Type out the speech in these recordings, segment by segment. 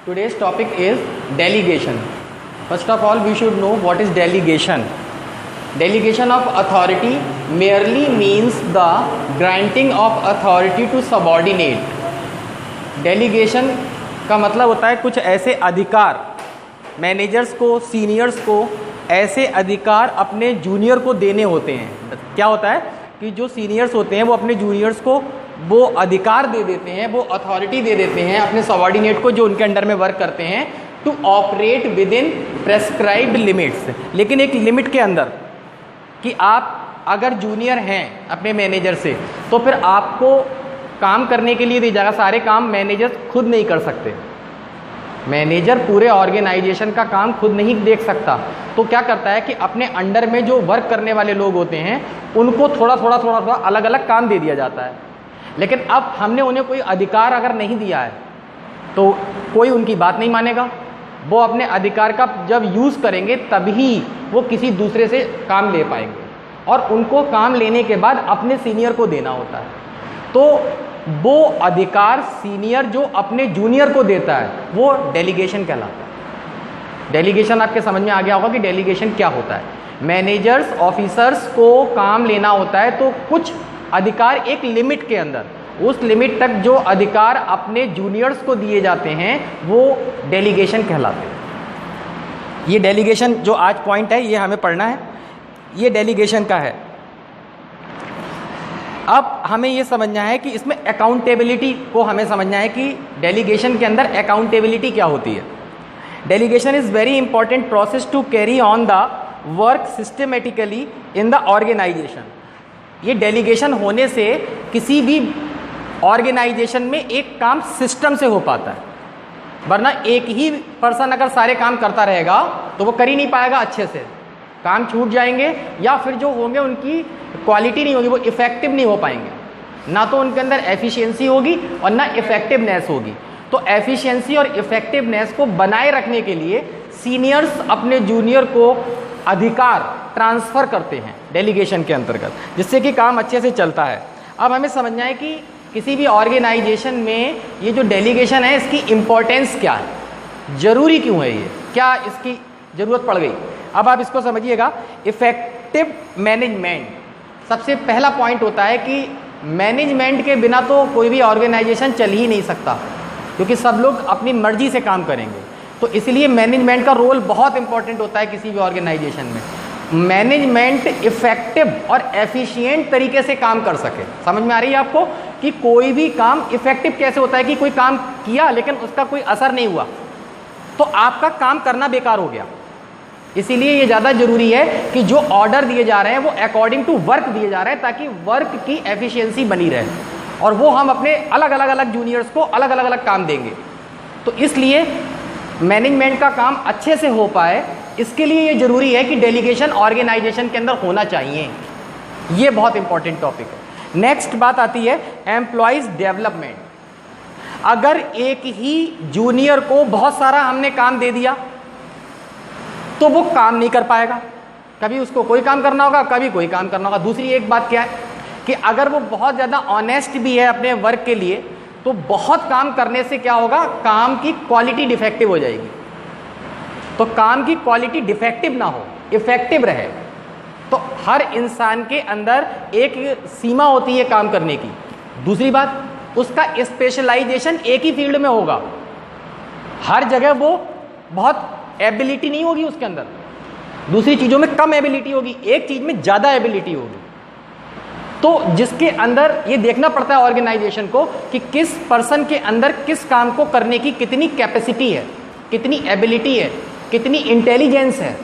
Today's topic is delegation. First of all, we should know what is delegation. Delegation of authority merely means the granting of authority to subordinate. Delegation का मतलब होता है कुछ ऐसे अधिकार managers को, seniors को ऐसे अधिकार अपने जूनियर को देने होते हैं। क्या होता है कि जो सीनियर्स होते हैं वो अपने जूनियर्स को वो अधिकार दे देते हैं, वो अथॉरिटी दे देते हैं अपने सबॉर्डिनेट को जो उनके अंडर में वर्क करते हैं, to operate within prescribed limits. लेकिन एक लिमिट के अंदर कि आप अगर जूनियर हैं अपने मैनेजर से तो फिर आपको काम करने के लिए दी जाएगा। सारे काम मैनेजर खुद नहीं कर सकते, मैनेजर पूरे ऑर्गेनाइजेशन का काम खुद नहीं देख सकता। तो क्या करता है कि अपने अंडर में जो वर्क करने वाले लोग होते हैं उनको थोड़ा थोड़ा अलग अलग काम दे दिया जाता है। लेकिन अब हमने उन्हें कोई अधिकार अगर नहीं दिया है तो कोई उनकी बात नहीं मानेगा। वो अपने अधिकार का जब यूज़ करेंगे तभी वो किसी दूसरे से काम ले पाएंगे, और उनको काम लेने के बाद अपने सीनियर को देना होता है। तो वो अधिकार सीनियर जो अपने जूनियर को देता है वो डेलीगेशन कहलाता है। डेलीगेशन आपके समझ में आ गया होगा कि डेलीगेशन क्या होता है। मैनेजर्स ऑफिसर्स को काम लेना होता है तो कुछ अधिकार एक लिमिट के अंदर, उस लिमिट तक जो अधिकार अपने जूनियर्स को दिए जाते हैं वो डेलीगेशन कहलाते हैं। ये डेलीगेशन जो आज पॉइंट है ये हमें पढ़ना है, ये डेलीगेशन का है। अब हमें ये समझना है कि इसमें अकाउंटेबिलिटी को हमें समझना है कि डेलीगेशन के अंदर अकाउंटेबिलिटी क्या होती है। Delegation is very important process to carry on the work systematically in the organisation. ये डेलीगेशन होने से किसी भी ऑर्गेनाइजेशन में एक काम सिस्टम से हो पाता है, वरना एक ही पर्सन अगर सारे काम करता रहेगा तो वो कर ही नहीं पाएगा अच्छे से, काम छूट जाएंगे या फिर जो होंगे उनकी क्वालिटी नहीं होगी, वो इफ़ेक्टिव नहीं हो पाएंगे, ना तो उनके अंदर एफिशिएंसी होगी और ना इफ़ेक्टिवनेस होगी। तो एफिशिएंसी और इफ़ेक्टिवनेस को बनाए रखने के लिए सीनियर्स अपने जूनियर को अधिकार ट्रांसफ़र करते हैं डेलीगेशन के अंतर्गत, जिससे कि काम अच्छे से चलता है। अब हमें समझना है कि किसी भी ऑर्गेनाइजेशन में ये जो डेलीगेशन है इसकी इम्पोर्टेंस क्या है, ज़रूरी क्यों है, ये क्या इसकी ज़रूरत पड़ गई। अब आप इसको समझिएगा। इफ़ेक्टिव मैनेजमेंट सबसे पहला पॉइंट होता है कि मैनेजमेंट के बिना तो कोई भी ऑर्गेनाइजेशन चल ही नहीं सकता, क्योंकि सब लोग अपनी मर्जी से काम करेंगे। तो इसलिए मैनेजमेंट का रोल बहुत इंपॉर्टेंट होता है किसी भी ऑर्गेनाइजेशन में। मैनेजमेंट इफ़ेक्टिव और एफिशिएंट तरीके से काम कर सके। समझ में आ रही है आपको कि कोई भी काम इफ़ेक्टिव कैसे होता है कि कोई काम किया लेकिन उसका कोई असर नहीं हुआ तो आपका काम करना बेकार हो गया। इसीलिए ये ज़्यादा ज़रूरी है कि जो ऑर्डर दिए जा रहे हैं वो अकॉर्डिंग टू वर्क दिए जा रहे हैं, ताकि वर्क की एफिशिएंसी बनी रहे और वो हम अपने अलग अलग जूनियर्स को अलग अलग काम देंगे। तो इसलिए मैनेजमेंट का काम अच्छे से हो पाए, इसके लिए ये ज़रूरी है कि डेलीगेशन ऑर्गेनाइजेशन के अंदर होना चाहिए। ये बहुत इंपॉर्टेंट टॉपिक है। नेक्स्ट बात आती है एम्प्लॉयज़ डेवलपमेंट। अगर एक ही जूनियर को बहुत सारा हमने काम दे दिया तो वो काम नहीं कर पाएगा, कभी उसको कोई काम करना होगा, कभी कोई काम करना होगा। दूसरी एक बात क्या है कि अगर वो बहुत ज़्यादा ऑनेस्ट भी है अपने वर्क के लिए तो बहुत काम करने से क्या होगा, काम की क्वालिटी डिफेक्टिव हो जाएगी। तो काम की क्वालिटी डिफेक्टिव ना हो, इफ़ेक्टिव रहे। तो हर इंसान के अंदर एक सीमा होती है काम करने की। दूसरी बात, उसका स्पेशलाइजेशन एक ही फील्ड में होगा, हर जगह वो बहुत एबिलिटी नहीं होगी उसके अंदर, दूसरी चीज़ों में कम एबिलिटी होगी, एक चीज़ में ज़्यादा एबिलिटी होगी। तो जिसके अंदर ये देखना पड़ता है ऑर्गेनाइजेशन को कि किस पर्सन के अंदर किस काम को करने की कितनी कैपेसिटी है, कितनी एबिलिटी है, कितनी इंटेलिजेंस है।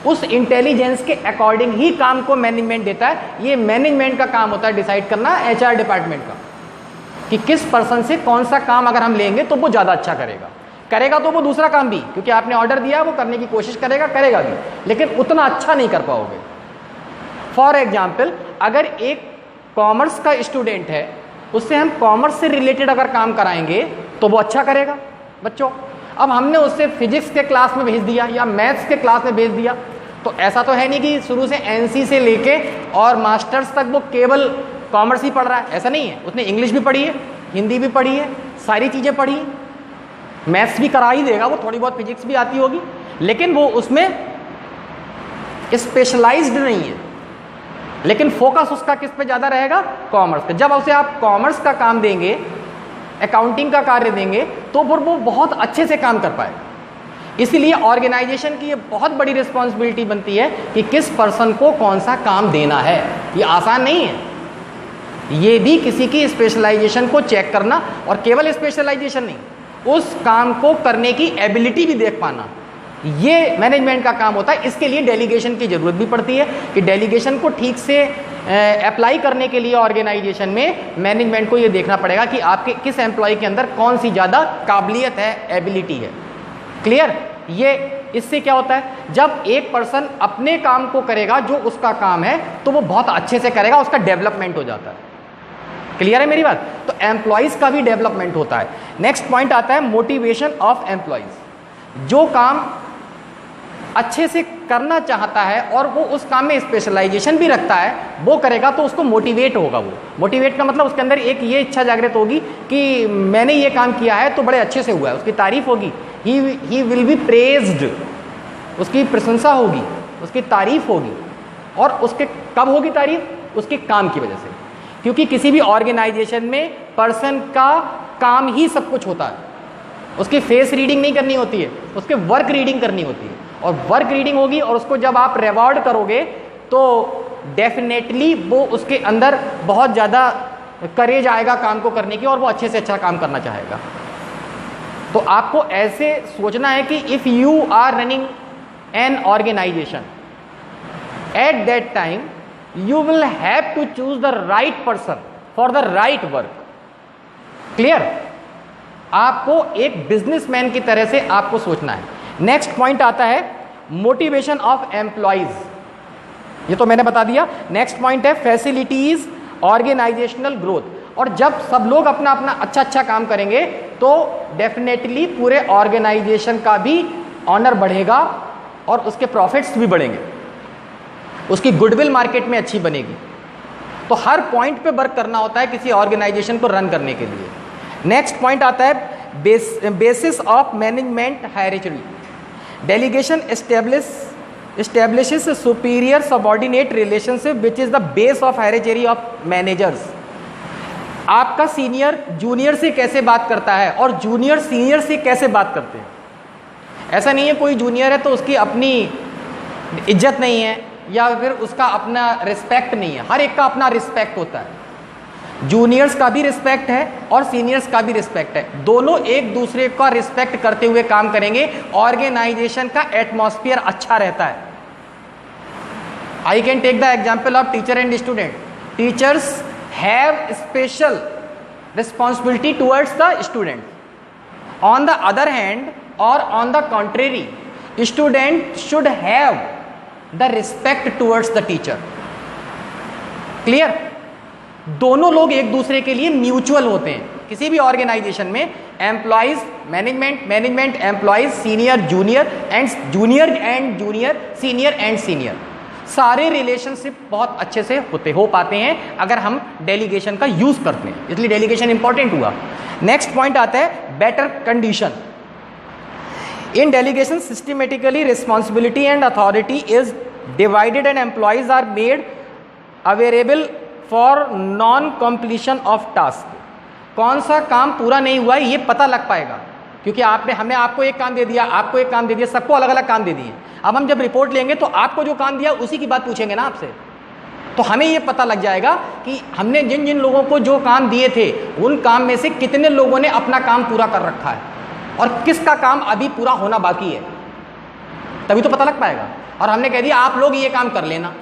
उस इंटेलिजेंस के अकॉर्डिंग ही काम को मैनेजमेंट देता है। ये मैनेजमेंट का काम होता है डिसाइड करना HR डिपार्टमेंट का कि किस पर्सन से कौन सा काम अगर हम लेंगे तो वो ज़्यादा अच्छा करेगा तो वो दूसरा काम भी, क्योंकि आपने ऑर्डर दिया वो करने की कोशिश करेगा भी, लेकिन उतना अच्छा नहीं कर पाओगे। फॉर एग्जाम्पल, अगर एक कॉमर्स का स्टूडेंट है, उससे हम कॉमर्स से रिलेटेड अगर काम कराएंगे तो वो अच्छा करेगा बच्चों। अब हमने उससे फिजिक्स के क्लास में भेज दिया या मैथ्स के क्लास में भेज दिया, तो ऐसा तो है नहीं कि शुरू से NC से लेके और मास्टर्स तक वो केवल कॉमर्स ही पढ़ रहा है, ऐसा नहीं है। उसने इंग्लिश भी पढ़ी है, हिंदी भी पढ़ी है, सारी चीज़ें पढ़ी। मैथ्स भी करा ही देगा, वो थोड़ी बहुत फिजिक्स भी आती होगी, लेकिन वो उसमें स्पेशलाइज्ड नहीं है। लेकिन फोकस उसका किस पे ज़्यादा रहेगा? कॉमर्स पे। जब उसे आप कॉमर्स का काम देंगे, अकाउंटिंग का कार्य देंगे, तो फिर वो बहुत अच्छे से काम कर पाएगा। इसीलिए ऑर्गेनाइजेशन की ये बहुत बड़ी रिस्पॉन्सिबिलिटी बनती है कि किस पर्सन को कौन सा काम देना है। ये आसान नहीं है। ये भी किसी की स्पेशलाइजेशन को चेक करना, और केवल स्पेशलाइजेशन नहीं, उस काम को करने की एबिलिटी भी देख पाना, ये मैनेजमेंट का काम होता है। इसके लिए डेलीगेशन की ज़रूरत भी पड़ती है कि डेलीगेशन को ठीक से अप्लाई करने के लिए ऑर्गेनाइजेशन में मैनेजमेंट को ये देखना पड़ेगा कि आपके किस एम्प्लॉय के अंदर कौन सी ज़्यादा काबिलियत है, एबिलिटी है। क्लियर? ये इससे क्या होता है, जब एक पर्सन अपने काम को करेगा जो उसका काम है, तो वो बहुत अच्छे से करेगा, उसका डेवलपमेंट हो जाता है। क्लियर है मेरी बात? तो एम्प्लॉयज़ का भी डेवलपमेंट होता है। नेक्स्ट पॉइंट आता है मोटिवेशन ऑफ एम्प्लॉयज़। जो काम अच्छे से करना चाहता है और वो उस काम में स्पेशलाइजेशन भी रखता है, वो करेगा तो उसको मोटिवेट होगा। वो मोटिवेट का मतलब उसके अंदर एक ये इच्छा जागृत होगी कि मैंने ये काम किया है तो बड़े अच्छे से हुआ है, उसकी तारीफ होगी, ही विल बी प्रेज्ड, उसकी प्रशंसा होगी, उसकी तारीफ होगी। और उसके कब होगी तारीफ? उसके काम की वजह से। क्योंकि किसी भी ऑर्गेनाइजेशन में पर्सन का काम ही सब कुछ होता है। उसकी फेस रीडिंग नहीं करनी होती है, उसके वर्क रीडिंग करनी होती है। और वर्क रीडिंग होगी और उसको जब आप रिवॉर्ड करोगे तो डेफिनेटली वो उसके अंदर बहुत ज़्यादा करेज आएगा काम को करने की, और वो अच्छे से अच्छा काम करना चाहेगा। तो आपको ऐसे सोचना है कि if you are running an organisation, at that time you will have to choose the right person for the right work. Clear? आपको एक बिजनेसमैन की तरह से आपको सोचना है। नेक्स्ट पॉइंट आता है मोटिवेशन ऑफ एम्प्लॉयज। ये तो मैंने बता दिया। नेक्स्ट पॉइंट है फैसिलिटीज ऑर्गेनाइजेशनल ग्रोथ। और जब सब लोग अपना अपना अच्छा काम करेंगे तो डेफिनेटली पूरे ऑर्गेनाइजेशन का भी ऑनर बढ़ेगा और उसके प्रॉफिट्स भी बढ़ेंगे, उसकी गुडविल मार्केट में अच्छी बनेगी। तो हर पॉइंट पे वर्क करना होता है किसी ऑर्गेनाइजेशन को रन करने के लिए। नेक्स्ट पॉइंट आता है basis of management hierarchy. Delegation establishes superior subordinate relationship which is the base of hierarchy of managers. आपका सीनियर जूनियर से कैसे बात करता है और जूनियर सीनियर से कैसे बात करते हैं। ऐसा नहीं है कोई जूनियर है तो उसकी अपनी इज्जत नहीं है या फिर उसका अपना रिस्पेक्ट नहीं है। हर एक का अपना रिस्पेक्ट होता है। जूनियर्स का भी रिस्पेक्ट है और सीनियर्स का भी रिस्पेक्ट है। दोनों एक दूसरे का रिस्पेक्ट करते हुए काम करेंगे, ऑर्गेनाइजेशन का एटमॉस्फेयर अच्छा रहता है। I can take the example of teacher and student. Teachers have special responsibility towards the student. On the other hand और on the contrary, student should have the respect towards the teacher. Clear? दोनों लोग एक दूसरे के लिए mutual होते हैं। किसी भी ऑर्गेनाइजेशन में employees management employees, senior junior and junior, senior and senior, सारे रिलेशनशिप बहुत अच्छे से हो पाते हैं अगर हम डेलीगेशन का यूज करते हैं। इसलिए डेलीगेशन इंपॉर्टेंट हुआ। नेक्स्ट पॉइंट आता है better condition. In delegation, systematically responsibility and authority is divided and employees are made available for non-completion of task. कौन सा काम पूरा नहीं हुआ है ये पता लग पाएगा, क्योंकि हमने आपको एक काम दे दिया, आपको एक काम दे दिया, सबको अलग अलग काम दे दिए। अब हम जब रिपोर्ट लेंगे तो आपको जो काम दिया उसी की बात पूछेंगे ना आपसे, तो हमें ये पता लग जाएगा कि हमने जिन जिन लोगों को जो काम दिए थे उन काम में से कितने लोगों ने अपना काम पूरा कर रखा है और किसका काम अभी पूरा होना बाकी है। तभी तो पता लग पाएगा। और हमने कह दिया आप लोग ये काम कर लेना,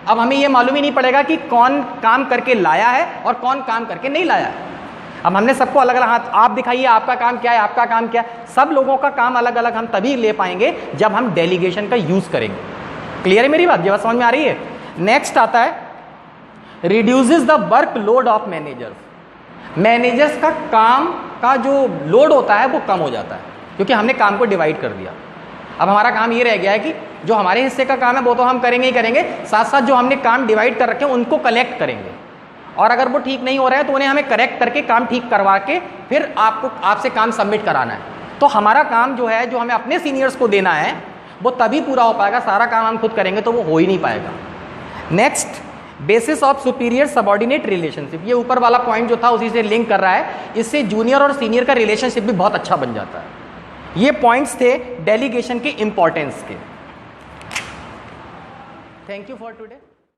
अब हमें ये मालूम ही नहीं पड़ेगा कि कौन काम करके लाया है और कौन काम करके नहीं लाया है। अब हमने सबको अलग अलग, हाथ आप दिखाइए आपका काम क्या है, आपका काम क्या है। सब लोगों का काम अलग अलग हम तभी ले पाएंगे जब हम डेलीगेशन का यूज करेंगे। क्लियर है मेरी बात? ये बात समझ में आ रही है? नेक्स्ट आता है reduces the work load of managers. Managers का काम का जो लोड होता है वो कम हो जाता है, क्योंकि हमने काम को डिवाइड कर दिया। अब हमारा काम ये रह गया है कि जो हमारे हिस्से का काम है वो तो हम करेंगे ही करेंगे, साथ साथ जो हमने काम डिवाइड कर रखे हैं उनको कलेक्ट करेंगे, और अगर वो ठीक नहीं हो रहा है तो उन्हें हमें करेक्ट करके काम ठीक करवा के फिर आपसे काम सबमिट कराना है। तो हमारा काम जो है, जो हमें अपने सीनियर्स को देना है, वो तभी पूरा हो पाएगा। सारा काम हम खुद करेंगे तो वो हो ही नहीं पाएगा। Next, basis of superior subordinate relationship. ये ऊपर वाला पॉइंट जो था उसी से लिंक कर रहा है। इससे जूनियर और सीनियर का रिलेशनशिप भी बहुत अच्छा बन जाता है। ये पॉइंट्स थे डेलीगेशन के इंपॉर्टेंस के। Thank you for today.